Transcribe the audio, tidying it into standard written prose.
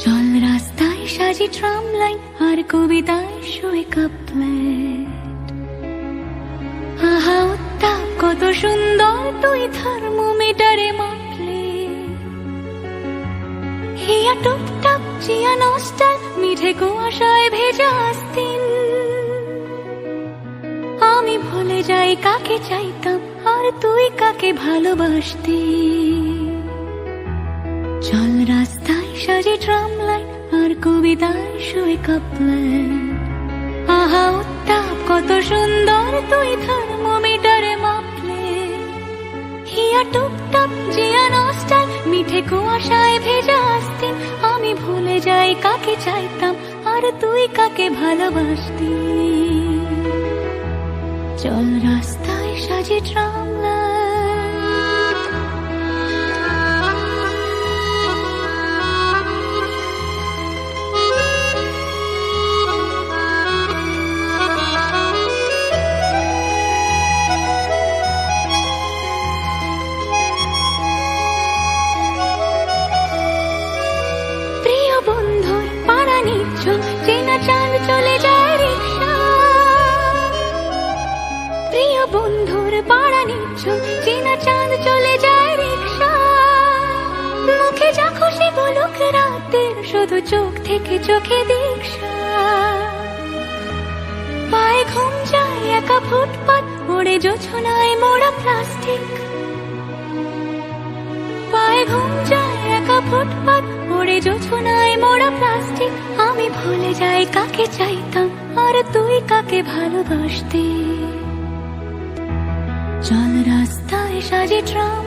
চল রাস্তায় সাজি ট্রাম লাইন আর কবিতায় শুয়ে কাপলেট। আহা উত্তাপ কত সুন্দর তুই থার্মোমিটারে মাপলে। হিয়া টুপটাপ চিয়া নস্টাল মিঠে কুয়াশায় ভেজা আস্তিন। আমি ভুলে যাই কাকে চাইতাম আর তুই কাকে ভালোবাসতি। চল রাস্তায় সাজি ট্রাম লাইন আর কবিতায় শুয়ে কাপলেট। আহা উত্তাপ কত সুন্দর তুই থার্মোমিটারে মাপলে। হিয়া টুপটাপ জিয়া নস্টাল মিঠে কুয়াশায় ভেজা আস্তিন। আমি ভুলে যাই কাকে চাইতাম আর তুই কাকে ভালোবাসতি। চল রাস্তায় সাজি ট্রাম লাইন। বন্ধুর পাড়া নিচ্ছ চেনা চাঁদ চলে যায় রিক্সা। প্রিয় বন্ধুর পাড়া নিচ্ছ চেনা চাঁদ চলে যায় রিক্সা। মুখে যা খুশি বলুক রাতের শুধু চোখ থেকে চোখে দীক্ষা। পায়ে ঘুম যায় একা ফুটপাত ওড়ে জোছনায় মোড়া প্লাস্টিক। পায়ে ঘুম যায় একা ফুটপাত ওড়ে জোছনায় মোড়া প্লাস্টিক। আমি ভুলে যাই কাকে চাইতাম আর তুই কাকে ভালোবাসতি। চল রাস্তায় সাজি ট্রাম